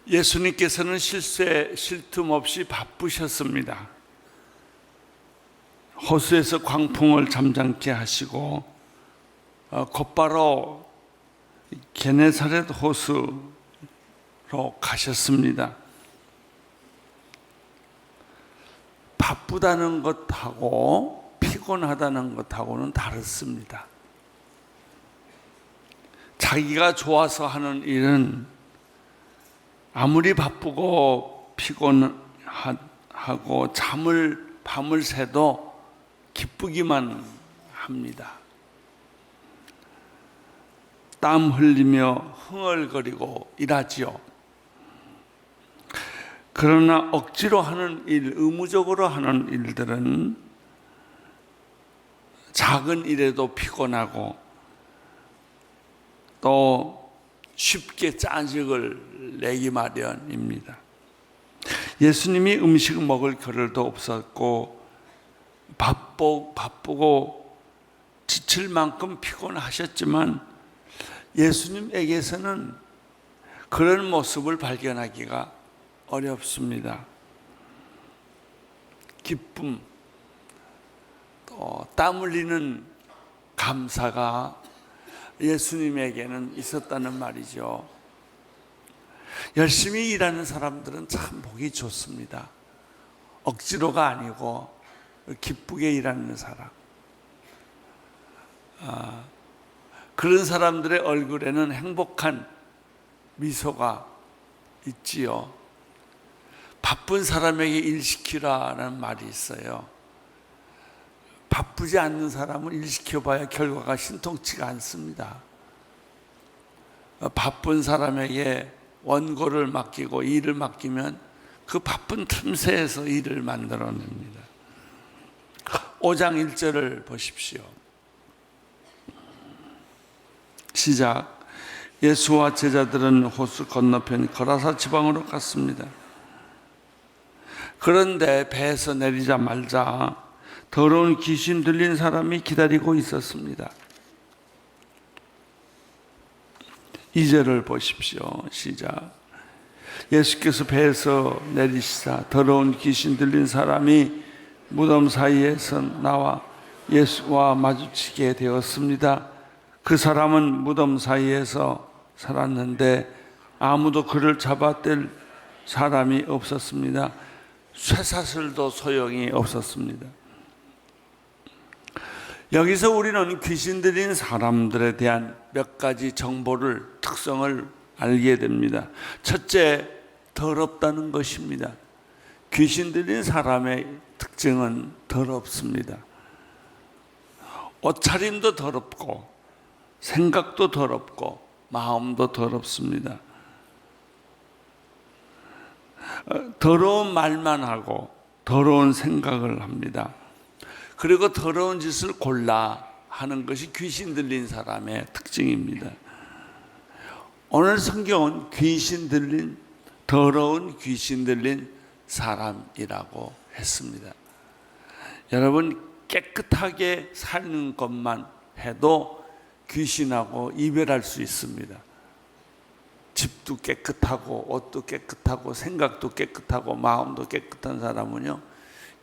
예수님께서는 쉴 틈 없이 바쁘셨습니다. 호수에서 광풍을 잠잠케 하시고 곧바로 게네사렛 호수로 가셨습니다. 바쁘다는 것하고 피곤하다는 것하고는 다릅니다. 자기가 좋아서 하는 일은 아무리 바쁘고 피곤하고 밤을 새도 기쁘기만 합니다. 땀 흘리며 흥얼거리고 일하지요. 그러나 억지로 하는 일, 의무적으로 하는 일들은 작은 일에도 피곤하고 또 쉽게 짜증을 내기 마련입니다. 예수님이 음식 먹을 겨를도 없었고 바쁘고 지칠 만큼 피곤하셨지만 예수님에게서는 그런 모습을 발견하기가 어렵습니다. 기쁨, 또 땀 흘리는 감사가 예수님에게는 있었다는 말이죠. 열심히 일하는 사람들은 참 보기 좋습니다. 억지로가 아니고 기쁘게 일하는 사람. 그런 사람들의 얼굴에는 행복한 미소가 있지요. 바쁜 사람에게 일 시키라는 말이 있어요. 바쁘지 않는 사람은 일 시켜봐야 결과가 신통치가 않습니다. 바쁜 사람에게 원고를 맡기고 일을 맡기면 그 바쁜 틈새에서 일을 만들어냅니다. 5장 1절을 보십시오. 시작. 예수와 제자들은 호수 건너편 거라사 지방으로 갔습니다. 그런데 배에서 내리자마자 더러운 귀신 들린 사람이 기다리고 있었습니다. 2절을 보십시오. 시작. 예수께서 배에서 내리시사 더러운 귀신 들린 사람이 무덤 사이에서 나와 예수와 마주치게 되었습니다. 그 사람은 무덤 사이에서 살았는데 아무도 그를 잡아뗄 사람이 없었습니다. 쇠사슬도 소용이 없었습니다. 여기서 우리는 귀신 들린 사람들에 대한 몇 가지 정보를, 특성을 알게 됩니다. 첫째, 더럽다는 것입니다. 귀신 들린 사람의 특징은 더럽습니다. 옷차림도 더럽고 생각도 더럽고 마음도 더럽습니다. 더러운 말만 하고 더러운 생각을 합니다. 그리고 더러운 짓을 골라 하는 것이 귀신 들린 사람의 특징입니다. 오늘 성경은 더러운 귀신 들린 사람이라고 했습니다. 여러분, 깨끗하게 사는 것만 해도 귀신하고 이별할 수 있습니다. 집도 깨끗하고 옷도 깨끗하고 생각도 깨끗하고 마음도 깨끗한 사람은요,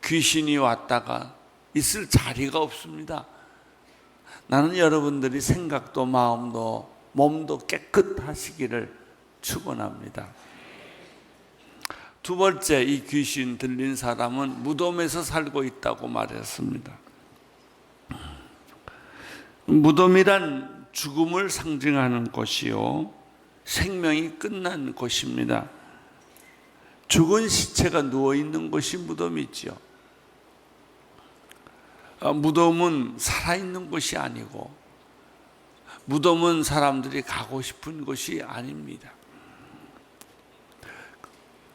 귀신이 왔다가 있을 자리가 없습니다. 나는 여러분들이 생각도 마음도 몸도 깨끗하시기를 축원합니다. 두 번째, 이 귀신 들린 사람은 무덤에서 살고 있다고 말했습니다. 무덤이란 죽음을 상징하는 곳이요, 생명이 끝난 곳입니다. 죽은 시체가 누워있는 곳이 무덤이지요. 무덤은 살아있는 곳이 아니고 무덤은 사람들이 가고 싶은 곳이 아닙니다.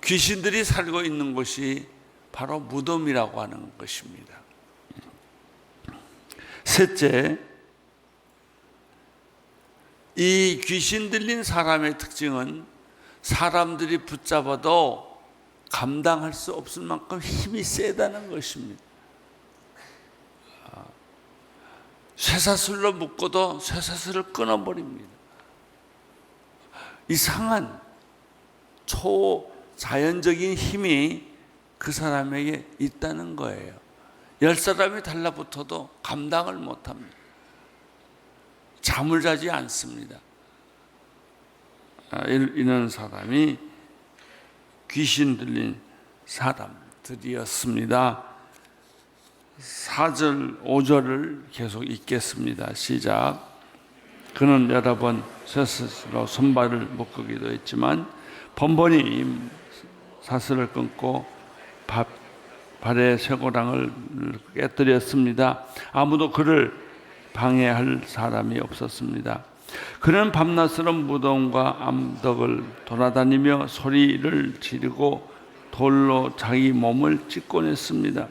귀신들이 살고 있는 곳이 바로 무덤이라고 하는 것입니다. 셋째, 이 귀신 들린 사람의 특징은 사람들이 붙잡아도 감당할 수 없을 만큼 힘이 세다는 것입니다. 쇠사슬로 묶어도 쇠사슬을 끊어버립니다. 이상한 초자연적인 힘이 그 사람에게 있다는 거예요. 10사람이 달라붙어도 감당을 못합니다. 잠을 자지 않습니다. 이런 사람이 귀신 들린 사람들이었습니다. 4절, 5절을 계속 읽겠습니다. 시작. 그는 여러 번 쇠스로 손발을 묶기도 했지만 번번이 사슬을 끊고 발의 쇠고랑을 깨뜨렸습니다. 아무도 그를 방해할 사람이 없었습니다. 그는 밤낮으로 무덤과 암덕을 돌아다니며 소리를 지르고 돌로 자기 몸을 찢곤 했습니다.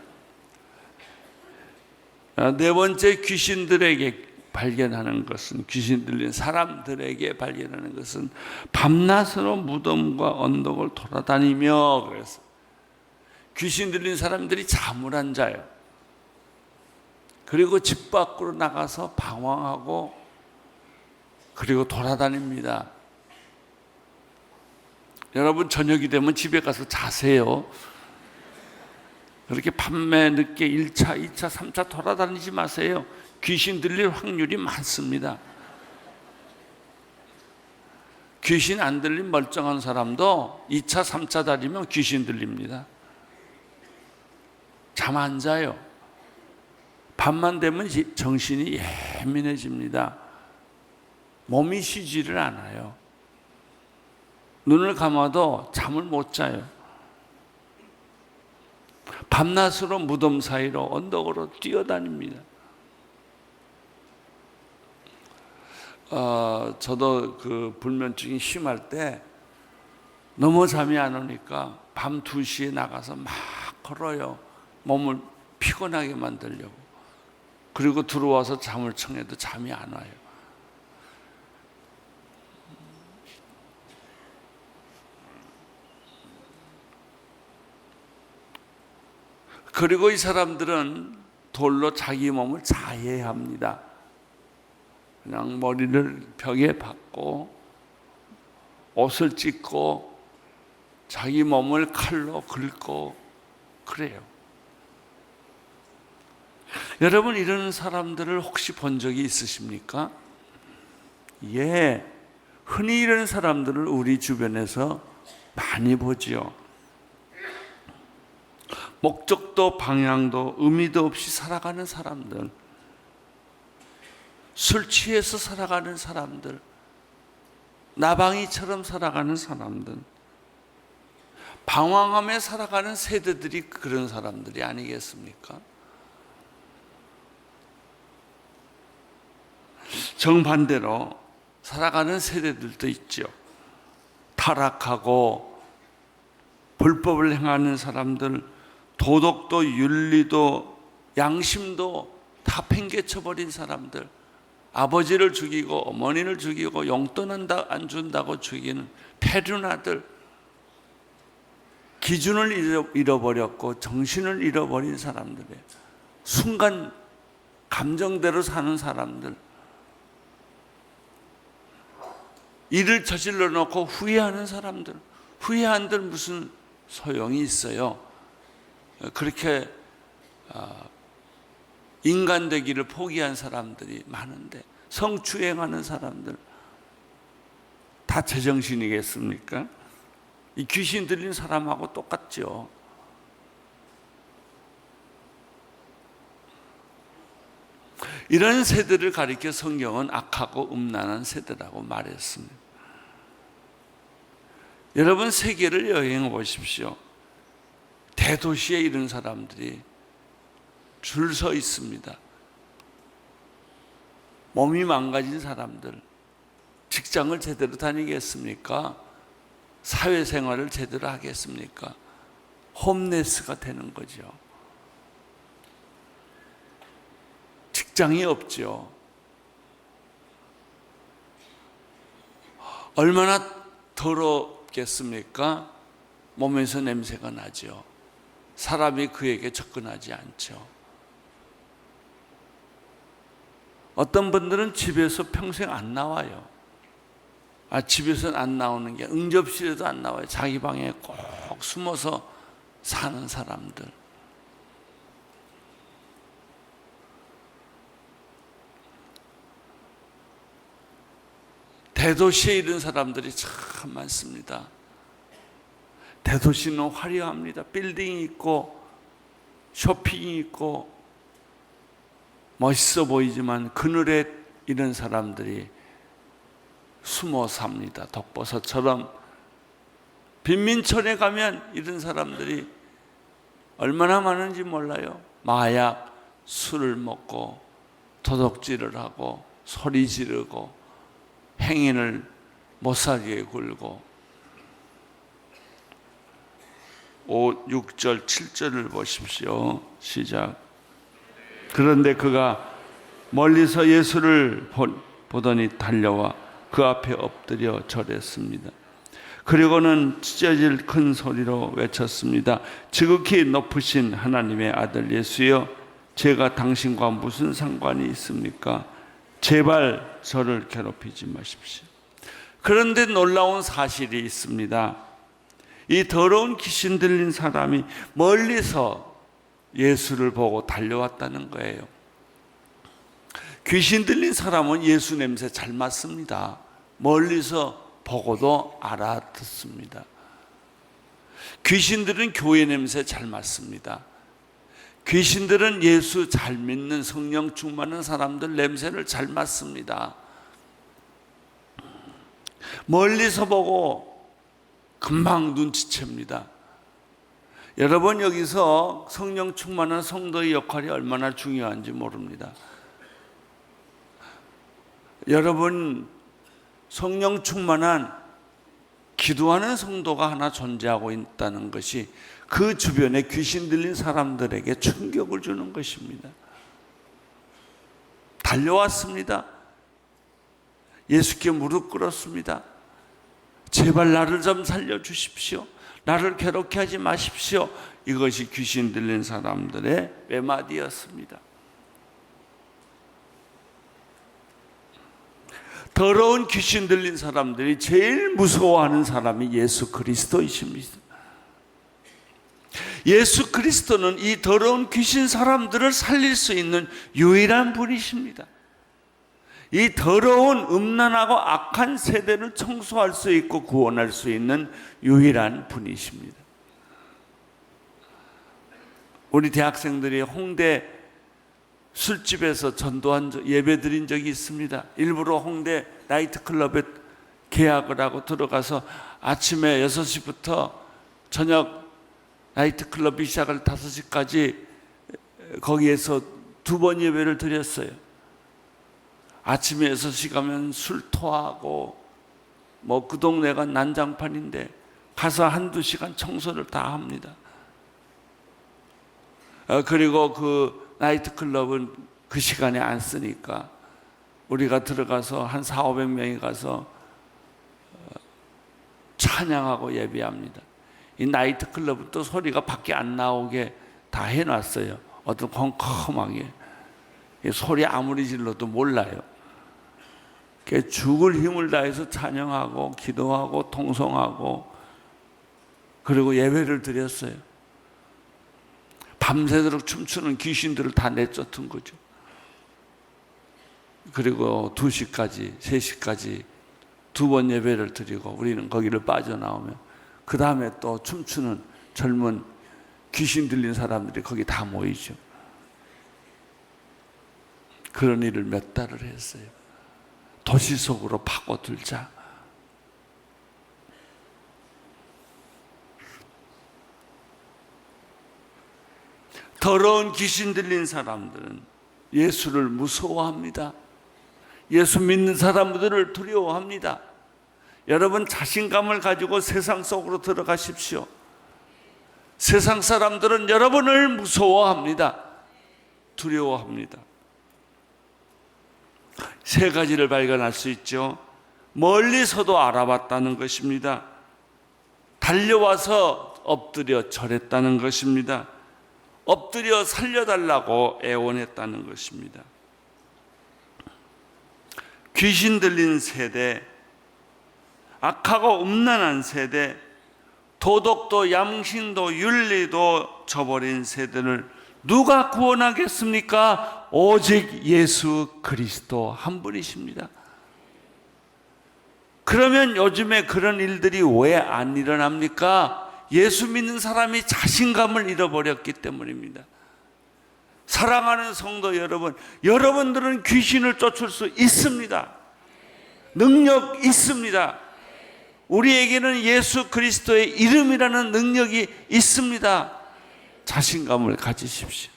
네 번째, 귀신들에게 발견하는 것은, 귀신 들린 사람들에게 발견하는 것은 밤낮으로 무덤과 언덕을 돌아다니며, 그래서 귀신 들린 사람들이 잠을 안 자요. 그리고 집 밖으로 나가서 방황하고 그리고 돌아다닙니다. 여러분, 저녁이 되면 집에 가서 자세요. 그렇게 밤에 늦게 1차, 2차, 3차 돌아다니지 마세요. 귀신 들릴 확률이 많습니다. 귀신 안 들린 멀쩡한 사람도 2차, 3차 다니면 귀신 들립니다. 잠 안 자요. 밤만 되면 정신이 예민해집니다. 몸이 쉬지를 않아요. 눈을 감아도 잠을 못 자요. 밤낮으로 무덤 사이로 언덕으로 뛰어다닙니다. 저도 그 불면증이 심할 때 너무 잠이 안 오니까 밤 2시에 나가서 막 걸어요. 몸을 피곤하게 만들려고. 그리고 들어와서 잠을 청해도 잠이 안 와요. 그리고 이 사람들은 돌로 자기 몸을 자해합니다. 그냥 머리를 벽에 박고 옷을 찢고 자기 몸을 칼로 긁고 그래요. 여러분, 이런 사람들을 혹시 본 적이 있으십니까? 예, 흔히 이런 사람들을 우리 주변에서 많이 보지요. 목적도 방향도 의미도 없이 살아가는 사람들, 술 취해서 살아가는 사람들, 나방이처럼 살아가는 사람들, 방황하며 살아가는 세대들이 그런 사람들이 아니겠습니까? 정반대로 살아가는 세대들도 있죠. 타락하고 불법을 행하는 사람들, 도덕도 윤리도 양심도 다 팽개쳐버린 사람들, 아버지를 죽이고 어머니를 죽이고 용돈 안 준다고 죽이는 패륜아들, 기준을 잃어버렸고 정신을 잃어버린 사람들이에요. 순간 감정대로 사는 사람들, 일을 저질러 놓고 후회하는 사람들, 후회한들 무슨 소용이 있어요? 그렇게 인간 되기를 포기한 사람들이 많은데, 성추행하는 사람들 다 제정신이겠습니까? 이 귀신 들린 사람하고 똑같죠. 이런 세대를 가리켜 성경은 악하고 음란한 세대라고 말했습니다. 여러분, 세계를 여행해 보십시오. 대도시에 이런 사람들이 줄 서 있습니다. 몸이 망가진 사람들, 직장을 제대로 다니겠습니까? 사회생활을 제대로 하겠습니까? 홈레스가 되는 거죠. 직장이 없죠. 얼마나 더럽겠습니까? 몸에서 냄새가 나죠. 사람이 그에게 접근하지 않죠. 어떤 분들은 집에서 평생 안 나와요. 집에서는 안 나오는 게 응접실에도 안 나와요. 자기 방에 꼭 숨어서 사는 사람들. 대도시에 이런 사람들이 참 많습니다. 대도시는 화려합니다. 빌딩이 있고 쇼핑이 있고 멋있어 보이지만 그늘에 이런 사람들이 숨어 삽니다. 독버섯처럼. 빈민촌에 가면 이런 사람들이 얼마나 많은지 몰라요. 마약, 술을 먹고 도둑질을 하고 소리 지르고 행인을 못살게 굴고. 6절 7절을 보십시오. 시작. 그런데 그가 멀리서 예수를 보더니 달려와 그 앞에 엎드려 절했습니다. 그리고는 찢어질 큰 소리로 외쳤습니다. 지극히 높으신 하나님의 아들 예수여, 제가 당신과 무슨 상관이 있습니까? 제발 저를 괴롭히지 마십시오. 그런데 놀라운 사실이 있습니다. 이 더러운 귀신 들린 사람이 멀리서 예수를 보고 달려왔다는 거예요. 귀신 들린 사람은 예수 냄새 잘 맡습니다. 멀리서 보고도 알아듣습니다. 귀신들은 교회 냄새 잘 맡습니다. 귀신들은 예수 잘 믿는 성령 충만한 사람들 냄새를 잘 맡습니다. 멀리서 보고 금방 눈치챕니다. 여러분, 여기서 성령 충만한 성도의 역할이 얼마나 중요한지 모릅니다. 여러분, 성령 충만한 기도하는 성도가 하나 존재하고 있다는 것이 그 주변에 귀신 들린 사람들에게 충격을 주는 것입니다. 달려왔습니다. 예수께 무릎 꿇었습니다. 제발 나를 좀 살려주십시오. 나를 괴롭게 하지 마십시오. 이것이 귀신 들린 사람들의 외마디였습니다. 더러운 귀신 들린 사람들이 제일 무서워하는 사람이 예수 그리스도이십니다. 예수 그리스도는 이 더러운 귀신 사람들을 살릴 수 있는 유일한 분이십니다. 이 더러운 음란하고 악한 세대를 청소할 수 있고 구원할 수 있는 유일한 분이십니다. 우리 대학생들이 홍대 술집에서 전도한 예배 드린 적이 있습니다. 일부러 홍대 나이트클럽에 계약을 하고 들어가서 아침에 6시부터 저녁 나이트클럽이 시작을 5시까지 거기에서 2번 예배를 드렸어요. 아침에 6시 가면 술 토하고 뭐 그 동네가 난장판인데 가서 1-2시간 청소를 다 합니다. 그리고 그 나이트클럽은 그 시간에 안 쓰니까 우리가 들어가서 한 400-500명이 가서 찬양하고 예배합니다. 이 나이트클럽은 또 소리가 밖에 안 나오게 다 해놨어요. 어떤 컴컴하게. 소리 아무리 질러도 몰라요. 죽을 힘을 다해서 찬양하고 기도하고 통성하고 그리고 예배를 드렸어요. 밤새도록 춤추는 귀신들을 다 내쫓은 거죠. 그리고 2시까지 3시까지 2번 예배를 드리고 우리는 거기를 빠져나오면 그 다음에 또 춤추는 젊은 귀신 들린 사람들이 거기 다 모이죠. 그런 일을 몇 달을 했어요. 도시 속으로 파고들자. 더러운 귀신 들린 사람들은 예수를 무서워합니다. 예수 믿는 사람들을 두려워합니다. 여러분, 자신감을 가지고 세상 속으로 들어가십시오. 세상 사람들은 여러분을 무서워합니다. 두려워합니다. 3가지를 발견할 수 있죠. 멀리서도 알아봤다는 것입니다. 달려와서 엎드려 절했다는 것입니다. 엎드려 살려달라고 애원했다는 것입니다. 귀신 들린 세대, 악하고 음란한 세대, 도덕도 양심도 윤리도 저버린 세대를 누가 구원하겠습니까? 오직 예수 그리스도 한 분이십니다. 그러면 요즘에 그런 일들이 왜 안 일어납니까? 예수 믿는 사람이 자신감을 잃어버렸기 때문입니다. 사랑하는 성도 여러분, 여러분들은 귀신을 쫓을 수 있습니다. 능력 있습니다. 우리에게는 예수 그리스도의 이름이라는 능력이 있습니다. 자신감을 가지십시오.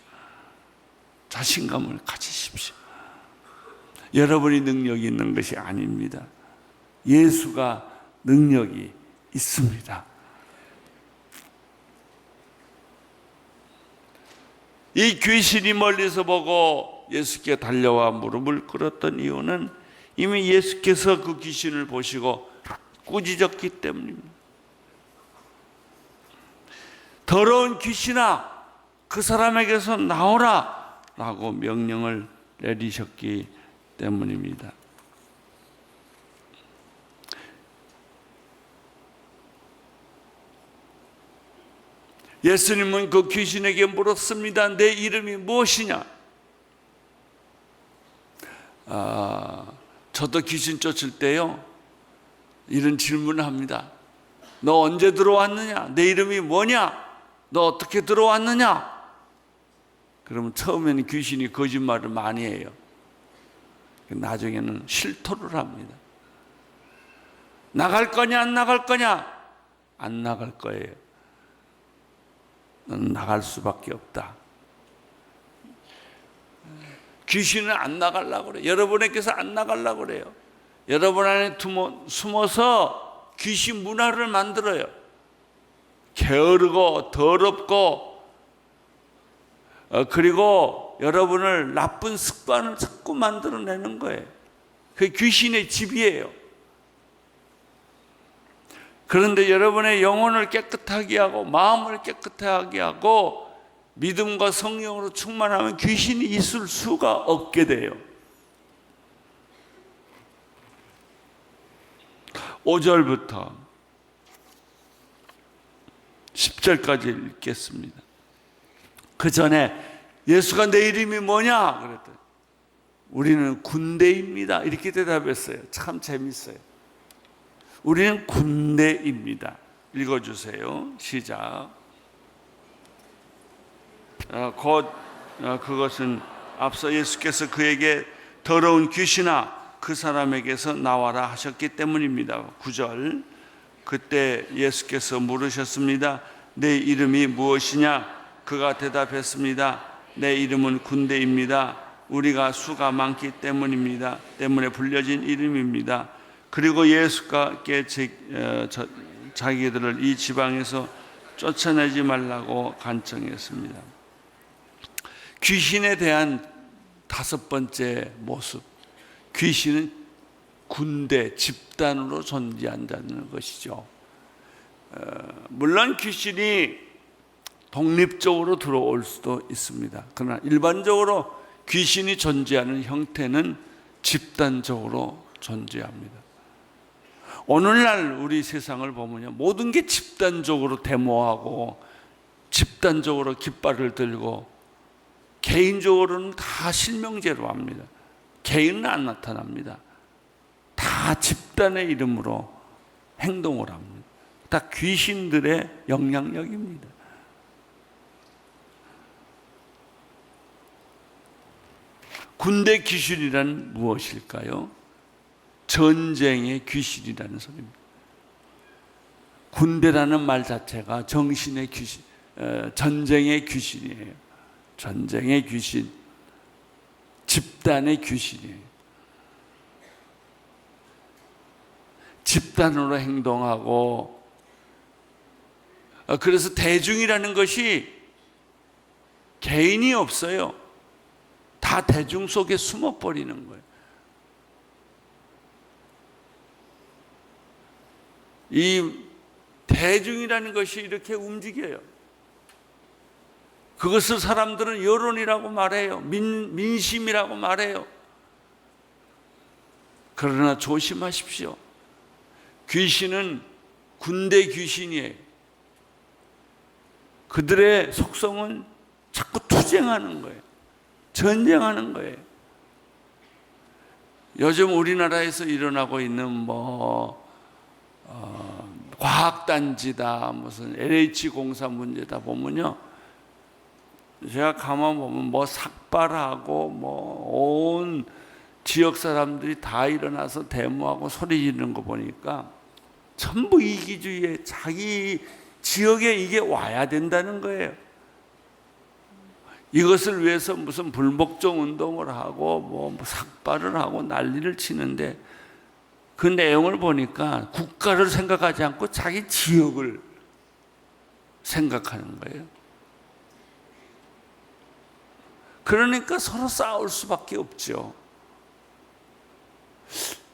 자신감을 가지십시오. 여러분이 능력이 있는 것이 아닙니다. 예수가 능력이 있습니다. 이 귀신이 멀리서 보고 예수께 달려와 무릎을 꿇었던 이유는 이미 예수께서 그 귀신을 보시고 꾸짖었기 때문입니다. 더러운 귀신아, 그 사람에게서 나오라 라고 명령을 내리셨기 때문입니다. 예수님은 그 귀신에게 물었습니다. 내 이름이 무엇이냐? 저도 귀신 쫓을 때요, 이런 질문을 합니다. 너 언제 들어왔느냐? 내 이름이 뭐냐? 너 어떻게 들어왔느냐? 그러면 처음에는 귀신이 거짓말을 많이 해요. 나중에는 실토를 합니다. 나갈 거냐 안 나갈 거냐? 안 나갈 거예요. 넌 나갈 수밖에 없다. 귀신은 안 나가려고 그래요. 여러분에게서 안 나가려고 그래요. 여러분 안에 숨어서 귀신 문화를 만들어요. 게으르고 더럽고, 그리고 여러분을 나쁜 습관을 자꾸 만들어내는 거예요. 그게 귀신의 집이에요. 그런데 여러분의 영혼을 깨끗하게 하고 마음을 깨끗하게 하고 믿음과 성령으로 충만하면 귀신이 있을 수가 없게 돼요. 5절부터 10절까지 읽겠습니다. 그 전에 예수가 내 이름이 뭐냐? 그랬더니 우리는 군대입니다. 이렇게 대답했어요. 참 재밌어요. 우리는 군대입니다. 읽어주세요. 시작. 그것은 앞서 예수께서 그에게 더러운 귀신아 그 사람에게서 나와라 하셨기 때문입니다. 9절. 그때 예수께서 물으셨습니다. 내 이름이 무엇이냐? 그가 대답했습니다. 내 이름은 군대입니다. 우리가 수가 많기 때문입니다. 때문에 불려진 이름입니다. 그리고 예수께 자기들을 이 지방에서 쫓아내지 말라고 간청했습니다. 귀신에 대한 5번째 모습. 귀신은 군대, 집단으로 존재한다는 것이죠. 물론 귀신이 독립적으로 들어올 수도 있습니다. 그러나 일반적으로 귀신이 존재하는 형태는 집단적으로 존재합니다. 오늘날 우리 세상을 보면요, 모든 게 집단적으로 데모하고 집단적으로 깃발을 들고 개인적으로는 다 실명제로 합니다. 개인은 안 나타납니다. 다 집단의 이름으로 행동을 합니다. 다 귀신들의 영향력입니다. 군대 귀신이란 무엇일까요? 전쟁의 귀신이라는 소리입니다. 군대라는 말 자체가 정신의 귀신, 전쟁의 귀신이에요. 전쟁의 귀신, 집단의 귀신이에요. 집단으로 행동하고, 그래서 대중이라는 것이 개인이 없어요. 다 대중 속에 숨어버리는 거예요. 이 대중이라는 것이 이렇게 움직여요. 그것을 사람들은 여론이라고 말해요. 민심이라고 말해요. 그러나 조심하십시오. 귀신은 군대 귀신이에요. 그들의 속성은 자꾸 투쟁하는 거예요. 전쟁하는 거예요. 요즘 우리나라에서 일어나고 있는 과학단지다, 무슨 LH공사 문제다 보면요, 제가 가만 보면 삭발하고 온 지역 사람들이 다 일어나서 데모하고 소리 지르는 거 보니까 전부 이기주의에 자기 지역에 이게 와야 된다는 거예요. 이것을 위해서 무슨 불복종 운동을 하고 삭발을 하고 난리를 치는데, 그 내용을 보니까 국가를 생각하지 않고 자기 지역을 생각하는 거예요. 그러니까 서로 싸울 수밖에 없죠.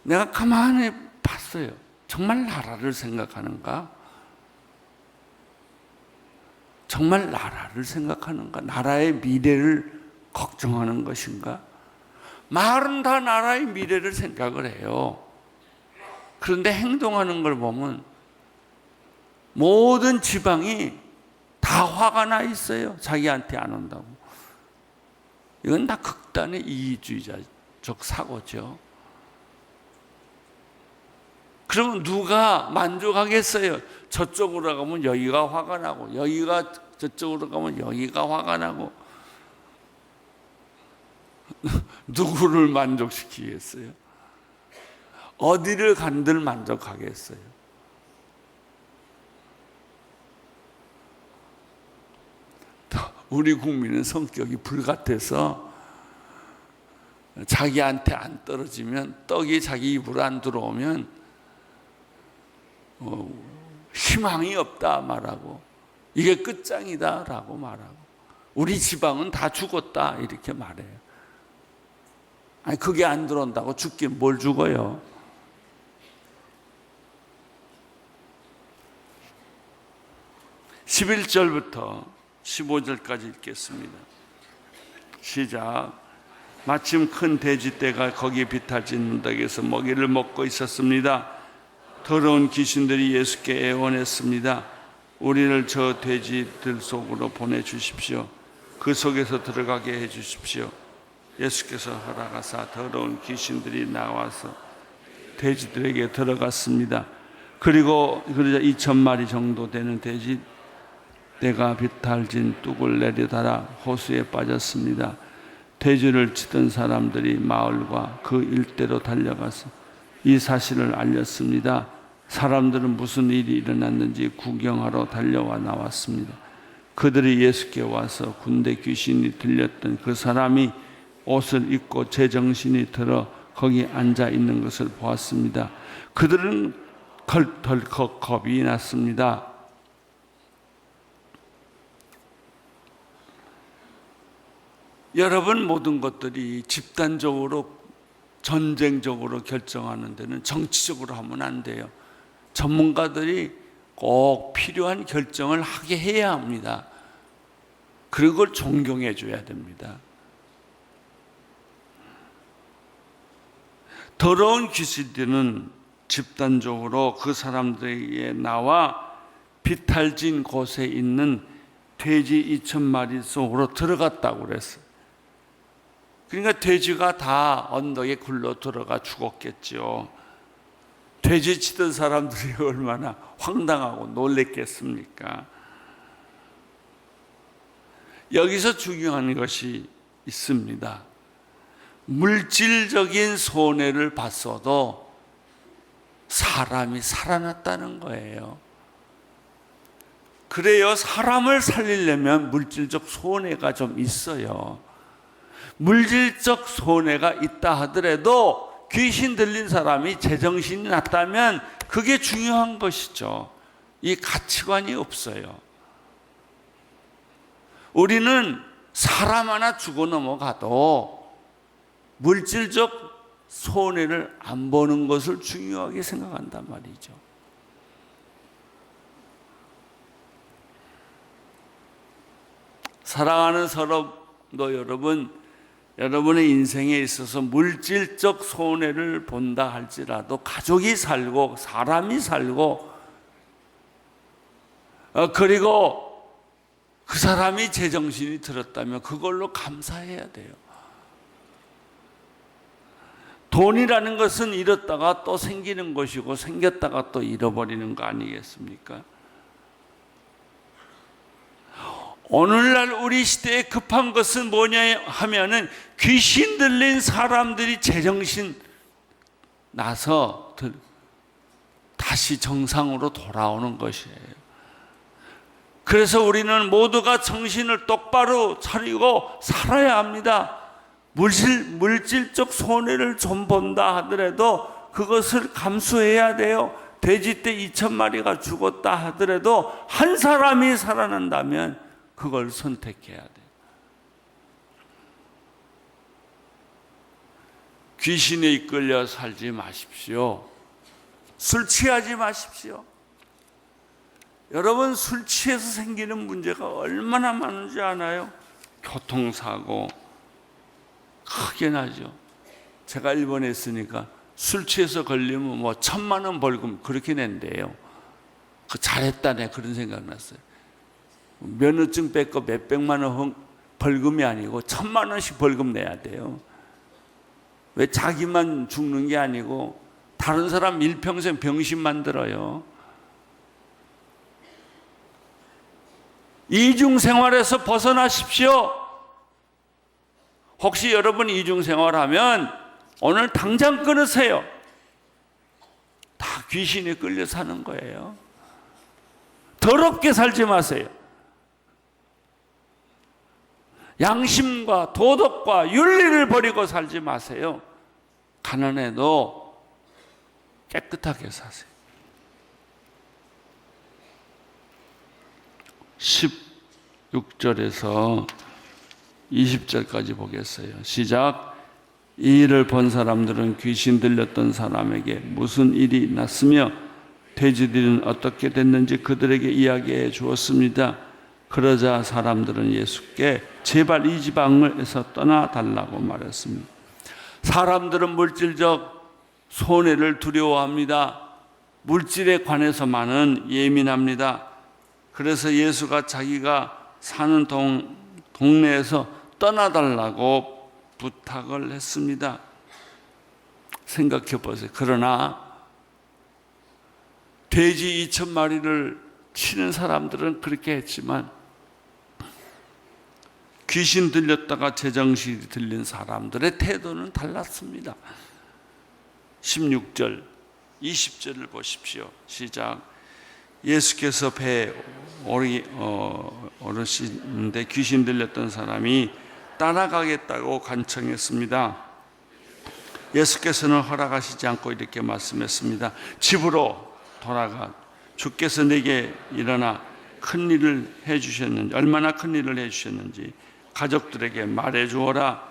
내가 가만히 봤어요. 정말 나라를 생각하는가? 정말 나라를 생각하는가? 나라의 미래를 걱정하는 것인가? 말은 다 나라의 미래를 생각을 해요. 그런데 행동하는 걸 보면 모든 지방이 다 화가 나 있어요. 자기한테 안 온다고. 이건 다 극단의 이기주의자적 사고죠. 그러면 누가 만족하겠어요? 저쪽으로 가면 여기가 화가 나고, 여기가 저쪽으로 가면 여기가 화가 나고. 누구를 만족시키겠어요? 어디를 간들 만족하겠어요? 우리 국민은 성격이 불같아서 자기한테 안 떨어지면, 떡이 자기 입으로 안 들어오면 희망이 없다 말하고, 이게 끝장이다 라고 말하고, 우리 지방은 다 죽었다 이렇게 말해요. 아니, 그게 안 들어온다고 죽긴 뭘 죽어요. 11절부터 15절까지 읽겠습니다. 시작. 마침 큰 돼지떼가 거기에 비탈진 문닭에서 먹이를 먹고 있었습니다. 더러운 귀신들이 예수께 애원했습니다. 우리를 저 돼지들 속으로 보내주십시오. 그 속에서 들어가게 해주십시오. 예수께서 허락하사 더러운 귀신들이 나와서 돼지들에게 들어갔습니다. 그리고 그러자 2,000마리 정도 되는 돼지떼가 비탈진 뚝을 내려달아 호수에 빠졌습니다. 돼지를 치던 사람들이 마을과 그 일대로 달려가서 이 사실을 알렸습니다. 사람들은 무슨 일이 일어났는지 구경하러 달려와 나왔습니다. 그들이 예수께 와서 군대 귀신이 들렸던 그 사람이 옷을 입고 제정신이 들어 거기 앉아 있는 것을 보았습니다. 그들은 덜컥 겁이 났습니다. 여러분, 모든 것들이 집단적으로 전쟁적으로 결정하는 데는 정치적으로 하면 안 돼요. 전문가들이 꼭 필요한 결정을 하게 해야 합니다. 그걸 존경해 줘야 됩니다. 더러운 귀신들은 집단적으로 그 사람들에게 나와 비탈진 곳에 있는 돼지 2,000마리 속으로 들어갔다고 그랬어요. 그러니까 돼지가 다 언덕에 굴러 들어가 죽었겠죠. 돼지 치던 사람들이 얼마나 황당하고 놀랬겠습니까? 여기서 중요한 것이 있습니다. 물질적인 손해를 봤어도 사람이 살아났다는 거예요. 그래요. 사람을 살리려면 물질적 손해가 좀 있어요. 물질적 손해가 있다 하더라도 귀신 들린 사람이 제정신이 났다면 그게 중요한 것이죠. 이 가치관이 없어요. 우리는 사람 하나 죽어 넘어가도 물질적 손해를 안 보는 것을 중요하게 생각한단 말이죠. 사랑하는 성도 여러분, 여러분의 인생에 있어서 물질적 손해를 본다 할지라도 가족이 살고 사람이 살고 그리고 그 사람이 제정신이 들었다면 그걸로 감사해야 돼요. 돈이라는 것은 잃었다가 또 생기는 것이고 생겼다가 또 잃어버리는 거 아니겠습니까? 오늘날 우리 시대에 급한 것은 뭐냐 하면은 귀신 들린 사람들이 제정신 나서 다시 정상으로 돌아오는 것이에요. 그래서 우리는 모두가 정신을 똑바로 차리고 살아야 합니다. 물질적 손해를 좀 본다 하더라도 그것을 감수해야 돼요. 돼지떼 2,000마리가 죽었다 하더라도 한 사람이 살아난다면 그걸 선택해야 돼요. 귀신에 이끌려 살지 마십시오. 술 취하지 마십시오. 여러분, 술 취해서 생기는 문제가 얼마나 많은지 아나요? 교통사고 크게 나죠. 제가 일본에 있으니까 술 취해서 걸리면 뭐 1,000만 원 벌금 그렇게 낸대요. 잘했다네 그런 생각 났어요. 면허증 뺏고 몇백만 원 벌금이 아니고 1,000만 원씩 벌금 내야 돼요. 왜 자기만 죽는 게 아니고 다른 사람 일평생 병신 만들어요. 이중생활에서 벗어나십시오. 혹시 여러분 이중생활하면 오늘 당장 끊으세요. 다 귀신에 끌려 사는 거예요. 더럽게 살지 마세요. 양심과 도덕과 윤리를 버리고 살지 마세요. 가난해도 깨끗하게 사세요. 16절에서 20절까지 보겠어요. 시작. 이 일을 본 사람들은 귀신 들렸던 사람에게 무슨 일이 났으며 돼지들은 어떻게 됐는지 그들에게 이야기해 주었습니다. 그러자 사람들은 예수께 제발 이 지방에서 떠나달라고 말했습니다. 사람들은 물질적 손해를 두려워합니다. 물질에 관해서만은 예민합니다. 그래서 예수가 자기가 사는 동네에서 떠나달라고 부탁을 했습니다. 생각해 보세요. 그러나 돼지 2,000마리를 치는 사람들은 그렇게 했지만 귀신 들렸다가 제정신이 들린 사람들의 태도는 달랐습니다. 16절, 20절을 보십시오. 시작. 예수께서 배에 오르시는데 귀신 들렸던 사람이 따라가겠다고 간청했습니다. 예수께서는 허락하시지 않고 이렇게 말씀했습니다. 집으로 돌아가. 주께서 내게 일어나 큰 일을 해주셨는지, 얼마나 큰 일을 해주셨는지 가족들에게 말해주어라.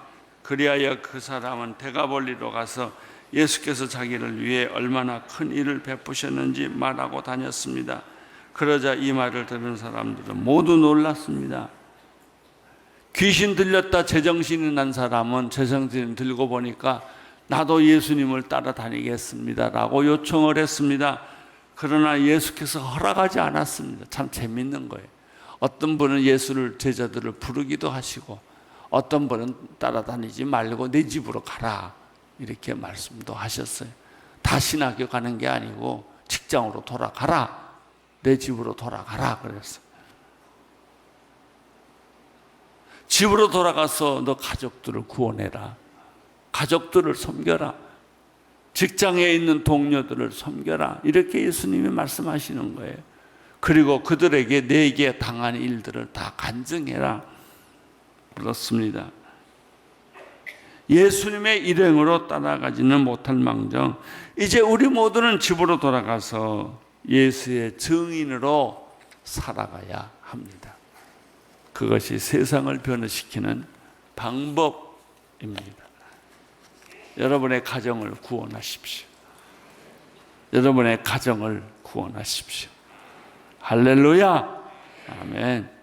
그리하여 그 사람은 대가볼리로 가서 예수께서 자기를 위해 얼마나 큰 일을 베푸셨는지 말하고 다녔습니다. 그러자 이 말을 들은 사람들은 모두 놀랐습니다. 귀신 들렸다 제정신이 난 사람은 제정신 들고 보니까 나도 예수님을 따라다니겠습니다 라고 요청을 했습니다. 그러나 예수께서 허락하지 않았습니다. 참 재밌는 거예요. 어떤 분은 예수를 제자들을 부르기도 하시고 어떤 분은 따라다니지 말고 내 집으로 가라 이렇게 말씀도 하셨어요. 다 신학교 가는 게 아니고 직장으로 돌아가라. 내 집으로 돌아가라 그랬어요. 집으로 돌아가서 너 가족들을 구원해라. 가족들을 섬겨라. 직장에 있는 동료들을 섬겨라. 이렇게 예수님이 말씀하시는 거예요. 그리고 그들에게 내게 당한 일들을 다 간증해라. 그렇습니다. 예수님의 일행으로 따라가지는 못할 망정 이제 우리 모두는 집으로 돌아가서 예수의 증인으로 살아가야 합니다. 그것이 세상을 변화시키는 방법입니다. 여러분의 가정을 구원하십시오. 여러분의 가정을 구원하십시오. 할렐루야. 아멘.